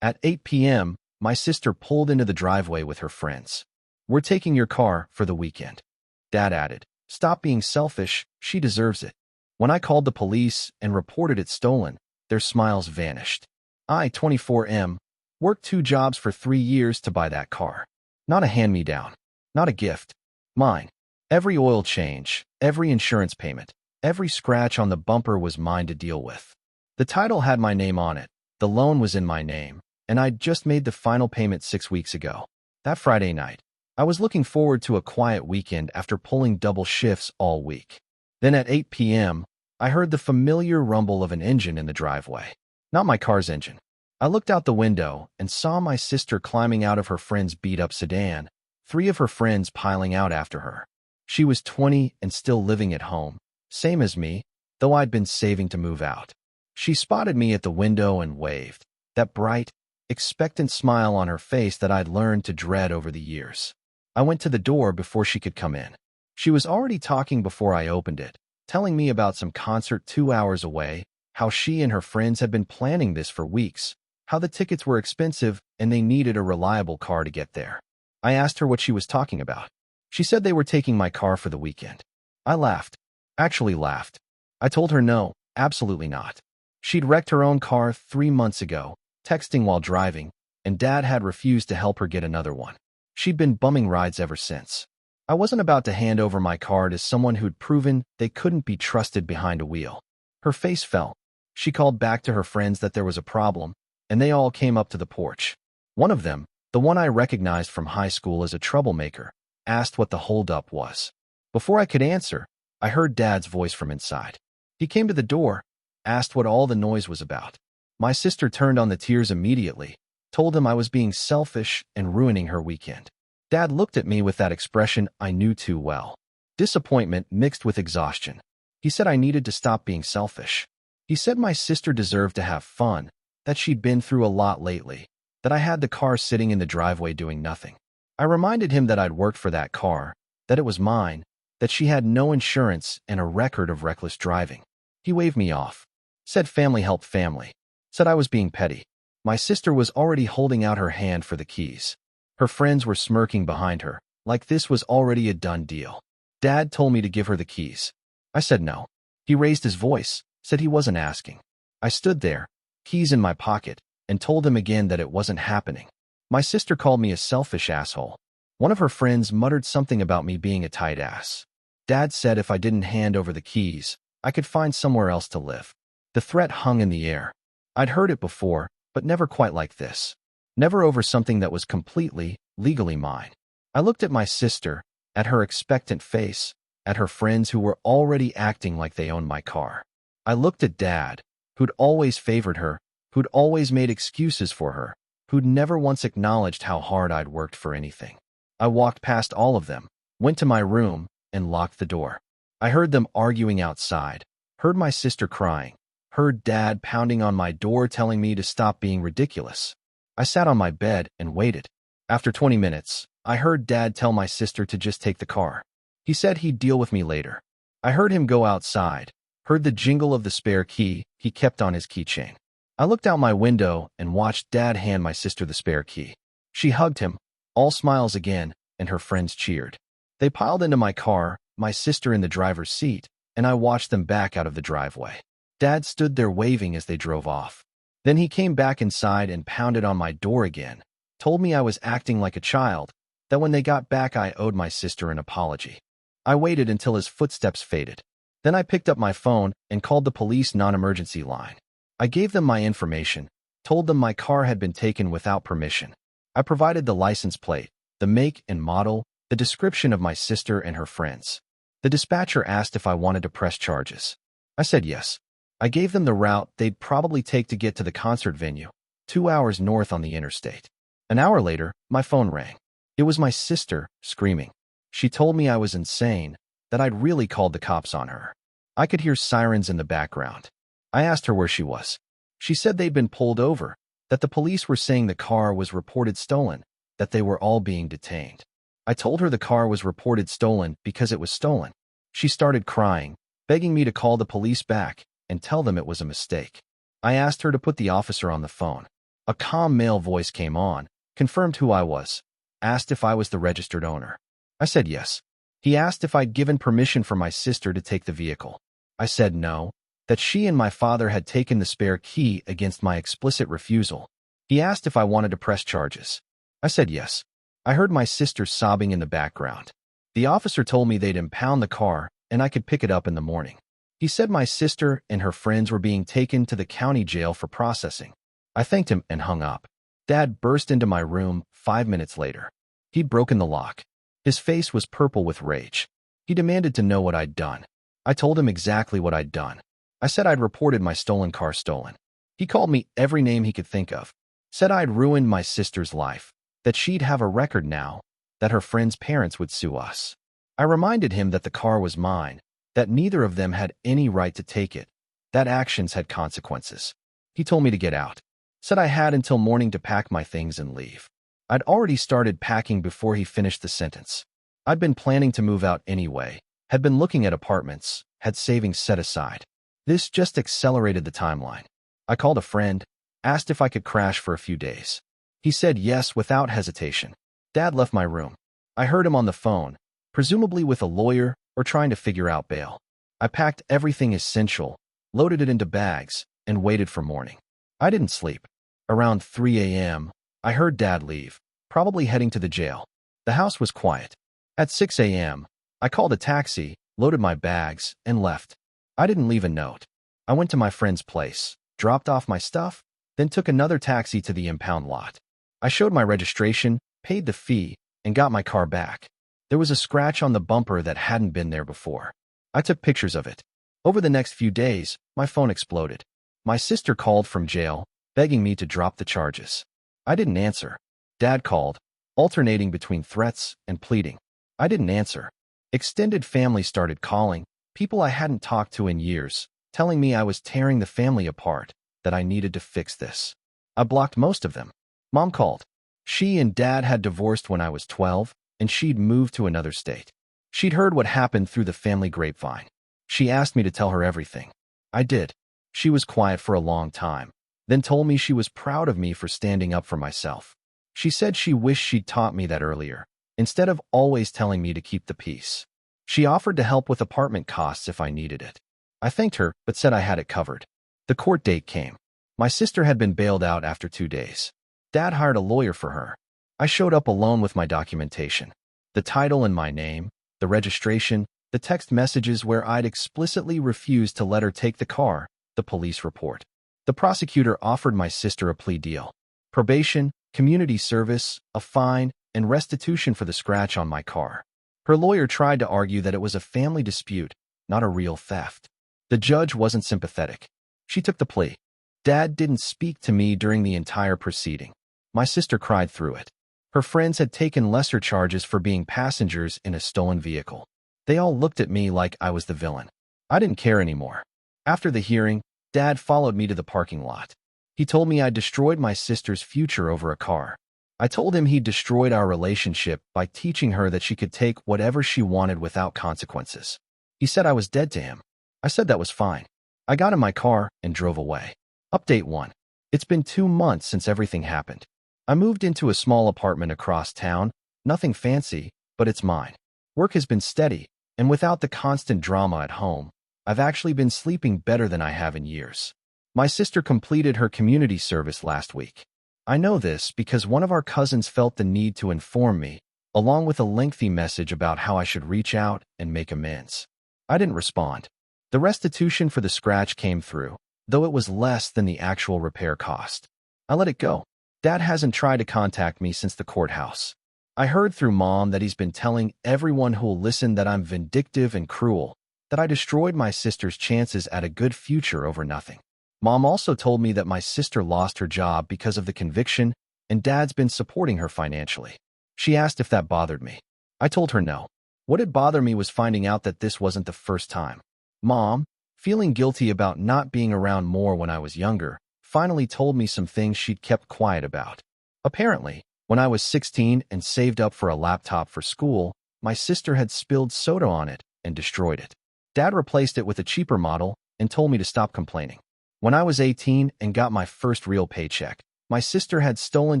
At 8 p.m., my sister pulled into the driveway with her friends. "We're taking your car for the weekend." Dad added, "Stop being selfish, she deserves it." When I called the police and reported it stolen, their smiles vanished. I, 24M, worked 2 jobs for 3 years to buy that car. Not a hand-me-down. Not a gift. Mine. Every oil change, every insurance payment, every scratch on the bumper was mine to deal with. The title had my name on it, the loan was in my name, and I'd just made the final payment 6 weeks ago. That Friday night, I was looking forward to a quiet weekend after pulling double shifts all week. Then at 8 p.m., I heard the familiar rumble of an engine in the driveway. Not my car's engine. I looked out the window and saw my sister climbing out of her friend's beat-up sedan, 3 of her friends piling out after her. She was 20 and still living at home, same as me, though I'd been saving to move out. She spotted me at the window and waved, that bright, expectant smile on her face that I'd learned to dread over the years. I went to the door before she could come in. She was already talking before I opened it, telling me about some concert 2 hours away, how she and her friends had been planning this for weeks, how the tickets were expensive and they needed a reliable car to get there. I asked her what she was talking about. She said they were taking my car for the weekend. I laughed. Actually laughed. I told her no, absolutely not. She'd wrecked her own car 3 months ago, texting while driving, and Dad had refused to help her get another one. She'd been bumming rides ever since. I wasn't about to hand over my car to someone who'd proven they couldn't be trusted behind a wheel. Her face fell. She called back to her friends that there was a problem, and they all came up to the porch. One of them, the one I recognized from high school as a troublemaker, asked what the holdup was. Before I could answer, I heard Dad's voice from inside. He came to the door, asked what all the noise was about. My sister turned on the tears immediately, told him I was being selfish and ruining her weekend. Dad looked at me with that expression I knew too well. Disappointment mixed with exhaustion. He said I needed to stop being selfish. He said my sister deserved to have fun, that she'd been through a lot lately, that I had the car sitting in the driveway doing nothing. I reminded him that I'd worked for that car, that it was mine, that she had no insurance and a record of reckless driving. He waved me off. Said family help family. Said I was being petty. My sister was already holding out her hand for the keys. Her friends were smirking behind her, like this was already a done deal. Dad told me to give her the keys. I said no. He raised his voice, said he wasn't asking. I stood there, keys in my pocket, and told him again that it wasn't happening. My sister called me a selfish asshole. One of her friends muttered something about me being a tight ass. Dad said if I didn't hand over the keys, I could find somewhere else to live. The threat hung in the air. I'd heard it before, but never quite like this. Never over something that was completely, legally mine. I looked at my sister, at her expectant face, at her friends who were already acting like they owned my car. I looked at Dad, who'd always favored her, who'd always made excuses for her, who'd never once acknowledged how hard I'd worked for anything. I walked past all of them, went to my room, and locked the door. I heard them arguing outside, heard my sister crying, heard Dad pounding on my door telling me to stop being ridiculous. I sat on my bed and waited. After 20 minutes, I heard Dad tell my sister to just take the car. He said he'd deal with me later. I heard him go outside, heard the jingle of the spare key he kept on his keychain. I looked out my window and watched Dad hand my sister the spare key. She hugged him, all smiles again, and her friends cheered. They piled into my car, my sister in the driver's seat, and I watched them back out of the driveway. Dad stood there waving as they drove off. Then he came back inside and pounded on my door again, told me I was acting like a child, that when they got back I owed my sister an apology. I waited until his footsteps faded. Then I picked up my phone and called the police non-emergency line. I gave them my information, told them my car had been taken without permission. I provided the license plate, the make and model, the description of my sister and her friends. The dispatcher asked if I wanted to press charges. I said yes. I gave them the route they'd probably take to get to the concert venue, 2 hours north on the interstate. An hour later, my phone rang. It was my sister, screaming. She told me I was insane, that I'd really called the cops on her. I could hear sirens in the background. I asked her where she was. She said they'd been pulled over, that the police were saying the car was reported stolen, that they were all being detained. I told her the car was reported stolen because it was stolen. She started crying, begging me to call the police back and tell them it was a mistake. I asked her to put the officer on the phone. A calm male voice came on, confirmed who I was, asked if I was the registered owner. I said yes. He asked if I'd given permission for my sister to take the vehicle. I said no, that she and my father had taken the spare key against my explicit refusal. He asked if I wanted to press charges. I said yes. I heard my sister sobbing in the background. The officer told me they'd impound the car and I could pick it up in the morning. He said my sister and her friends were being taken to the county jail for processing. I thanked him and hung up. Dad burst into my room 5 minutes later. He'd broken the lock. His face was purple with rage. He demanded to know what I'd done. I told him exactly what I'd done. I said I'd reported my stolen car stolen. He called me every name he could think of. Said I'd ruined my sister's life, that she'd have a record now, that her friend's parents would sue us. I reminded him that the car was mine, that neither of them had any right to take it, that actions had consequences. He told me to get out. Said I had until morning to pack my things and leave. I'd already started packing before he finished the sentence. I'd been planning to move out anyway, had been looking at apartments, had savings set aside. This just accelerated the timeline. I called a friend, asked if I could crash for a few days. He said yes without hesitation. Dad left my room. I heard him on the phone, presumably with a lawyer or trying to figure out bail. I packed everything essential, loaded it into bags, and waited for morning. I didn't sleep. Around 3 a.m., I heard Dad leave, probably heading to the jail. The house was quiet. At 6 a.m., I called a taxi, loaded my bags, and left. I didn't leave a note. I went to my friend's place, dropped off my stuff, then took another taxi to the impound lot. I showed my registration, paid the fee, and got my car back. There was a scratch on the bumper that hadn't been there before. I took pictures of it. Over the next few days, my phone exploded. My sister called from jail, begging me to drop the charges. I didn't answer. Dad called, alternating between threats and pleading. I didn't answer. Extended family started calling, people I hadn't talked to in years, telling me I was tearing the family apart, that I needed to fix this. I blocked most of them. Mom called. She and Dad had divorced when I was 12, and she'd moved to another state. She'd heard what happened through the family grapevine. She asked me to tell her everything. I did. She was quiet for a long time, then told me she was proud of me for standing up for myself. She said she wished she'd taught me that earlier, instead of always telling me to keep the peace. She offered to help with apartment costs if I needed it. I thanked her, but said I had it covered. The court date came. My sister had been bailed out after 2 days. Dad hired a lawyer for her. I showed up alone with my documentation. The title and my name, the registration, the text messages where I'd explicitly refused to let her take the car, the police report. The prosecutor offered my sister a plea deal. Probation, community service, a fine, and restitution for the scratch on my car. Her lawyer tried to argue that it was a family dispute, not a real theft. The judge wasn't sympathetic. She took the plea. Dad didn't speak to me during the entire proceeding. My sister cried through it. Her friends had taken lesser charges for being passengers in a stolen vehicle. They all looked at me like I was the villain. I didn't care anymore. After the hearing, Dad followed me to the parking lot. He told me I'd destroyed my sister's future over a car. I told him he'd destroyed our relationship by teaching her that she could take whatever she wanted without consequences. He said I was dead to him. I said that was fine. I got in my car and drove away. Update 1. It's been 2 months since everything happened. I moved into a small apartment across town, nothing fancy, but it's mine. Work has been steady, and without the constant drama at home, I've actually been sleeping better than I have in years. My sister completed her community service last week. I know this because one of our cousins felt the need to inform me, along with a lengthy message about how I should reach out and make amends. I didn't respond. The restitution for the scratch came through, though it was less than the actual repair cost. I let it go. Dad hasn't tried to contact me since the courthouse. I heard through Mom that he's been telling everyone who'll listen that I'm vindictive and cruel, that I destroyed my sister's chances at a good future over nothing. Mom also told me that my sister lost her job because of the conviction, and Dad's been supporting her financially. She asked if that bothered me. I told her no. What did bother me was finding out that this wasn't the first time. Mom, feeling guilty about not being around more when I was younger, finally told me some things she'd kept quiet about. Apparently, when I was 16 and saved up for a laptop for school, my sister had spilled soda on it and destroyed it. Dad replaced it with a cheaper model and told me to stop complaining. When I was 18 and got my first real paycheck, My sister had stolen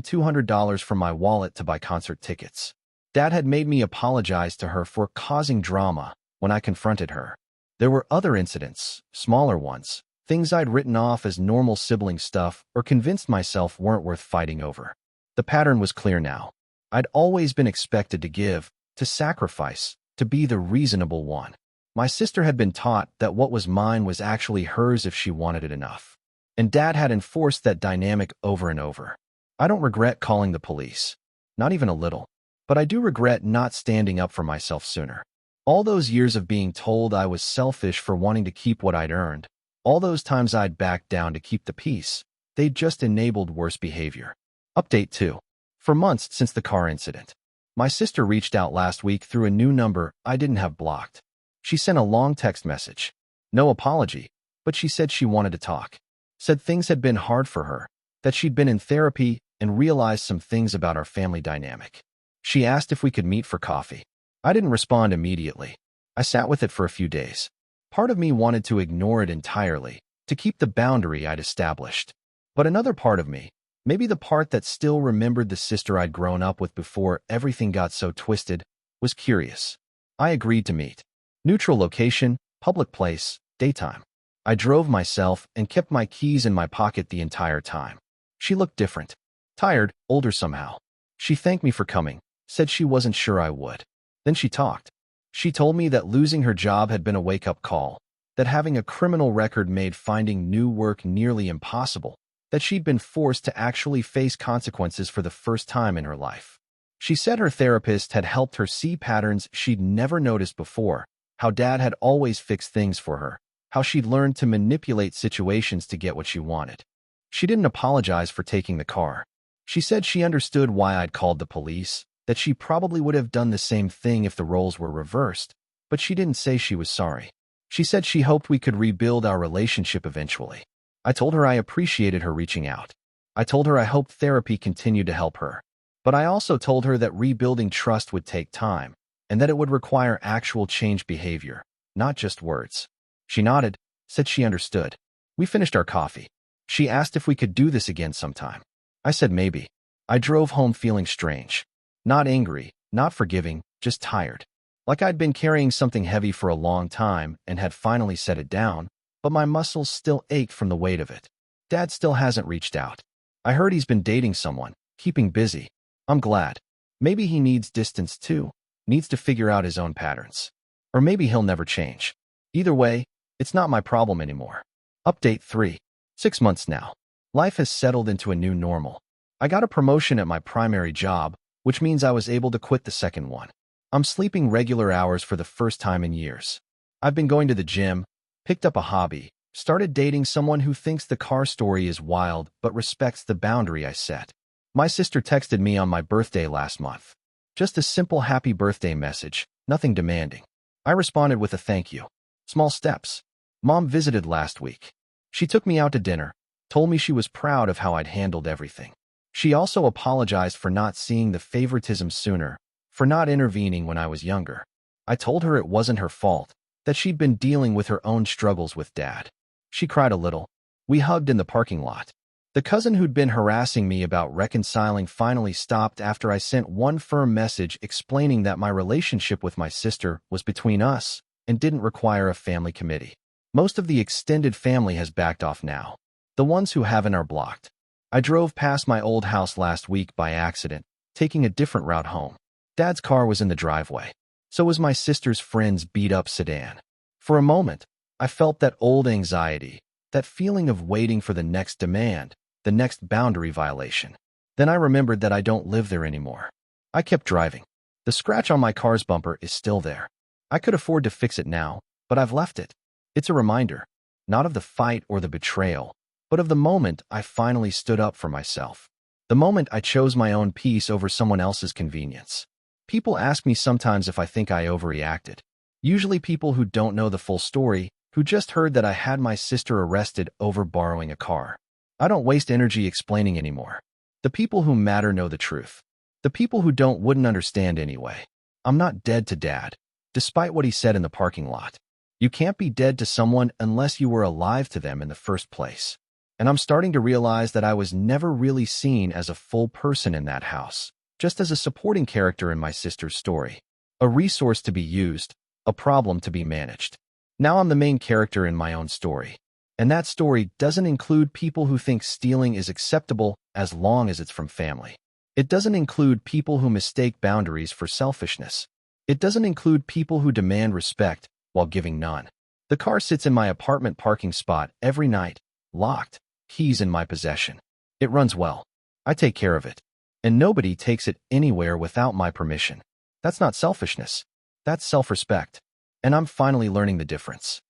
$200 from my wallet to buy concert tickets. Dad had made me apologize to her for causing drama when I confronted her. There were other incidents, smaller ones, things I'd written off as normal sibling stuff or convinced myself weren't worth fighting over. The pattern was clear now. I'd always been expected to give, to sacrifice, to be the reasonable one. My sister had been taught that what was mine was actually hers if she wanted it enough. And Dad had enforced that dynamic over and over. I don't regret calling the police. Not even a little. But I do regret not standing up for myself sooner. All those years of being told I was selfish for wanting to keep what I'd earned, all those times I'd backed down to keep the peace, they'd just enabled worse behavior. Update 2. For months since the car incident, my sister reached out last week through a new number I didn't have blocked. She sent a long text message. No apology, but she said she wanted to talk. Said things had been hard for her, that she'd been in therapy and realized some things about our family dynamic. She asked if we could meet for coffee. I didn't respond immediately. I sat with it for a few days. Part of me wanted to ignore it entirely, to keep the boundary I'd established. But another part of me, maybe the part that still remembered the sister I'd grown up with before everything got so twisted, was curious. I agreed to meet. Neutral location, public place, daytime. I drove myself and kept my keys in my pocket the entire time. She looked different. Tired, older somehow. She thanked me for coming, said she wasn't sure I would. Then she talked. She told me that losing her job had been a wake-up call, that having a criminal record made finding new work nearly impossible, that she'd been forced to actually face consequences for the first time in her life. She said her therapist had helped her see patterns she'd never noticed before, how Dad had always fixed things for her, how she'd learned to manipulate situations to get what she wanted. She didn't apologize for taking the car. She said she understood why I'd called the police, that she probably would have done the same thing if the roles were reversed, but she didn't say she was sorry. She said she hoped we could rebuild our relationship eventually. I told her I appreciated her reaching out. I told her I hoped therapy continued to help her. But I also told her that rebuilding trust would take time, and that it would require actual change behavior, not just words. She nodded, said she understood. We finished our coffee. She asked if we could do this again sometime. I said maybe. I drove home feeling strange. Not angry, not forgiving, just tired. Like I'd been carrying something heavy for a long time and had finally set it down, but my muscles still ached from the weight of it. Dad still hasn't reached out. I heard he's been dating someone, keeping busy. I'm glad. Maybe he needs distance too, needs to figure out his own patterns. Or maybe he'll never change. Either way, it's not my problem anymore. Update 3. 6 months now. Life has settled into a new normal. I got a promotion at my primary job, which means I was able to quit the second one. I'm sleeping regular hours for the first time in years. I've been going to the gym, picked up a hobby, started dating someone who thinks the car story is wild but respects the boundary I set. My sister texted me on my birthday last month. Just a simple happy birthday message, nothing demanding. I responded with a thank you. Small steps. Mom visited last week. She took me out to dinner, told me she was proud of how I'd handled everything. She also apologized for not seeing the favoritism sooner, for not intervening when I was younger. I told her it wasn't her fault, that she'd been dealing with her own struggles with Dad. She cried a little. We hugged in the parking lot. The cousin who'd been harassing me about reconciling finally stopped after I sent one firm message explaining that my relationship with my sister was between us and didn't require a family committee. Most of the extended family has backed off now. The ones who haven't are blocked. I drove past my old house last week by accident, taking a different route home. Dad's car was in the driveway. So was my sister's friend's beat-up sedan. For a moment, I felt that old anxiety, that feeling of waiting for the next demand, the next boundary violation. Then I remembered that I don't live there anymore. I kept driving. The scratch on my car's bumper is still there. I could afford to fix it now, but I've left it. It's a reminder, not of the fight or the betrayal, but of the moment I finally stood up for myself. The moment I chose my own peace over someone else's convenience. People ask me sometimes if I think I overreacted. Usually people who don't know the full story, who just heard that I had my sister arrested over borrowing a car. I don't waste energy explaining anymore. The people who matter know the truth. The people who don't wouldn't understand anyway. I'm not dead to Dad, despite what he said in the parking lot. You can't be dead to someone unless you were alive to them in the first place. And I'm starting to realize that I was never really seen as a full person in that house, just as a supporting character in my sister's story. A resource to be used, a problem to be managed. Now I'm the main character in my own story. And that story doesn't include people who think stealing is acceptable as long as it's from family. It doesn't include people who mistake boundaries for selfishness. It doesn't include people who demand respect while giving none. The car sits in my apartment parking spot every night, locked, keys in my possession. It runs well. I take care of it. And nobody takes it anywhere without my permission. That's not selfishness. That's self-respect. And I'm finally learning the difference.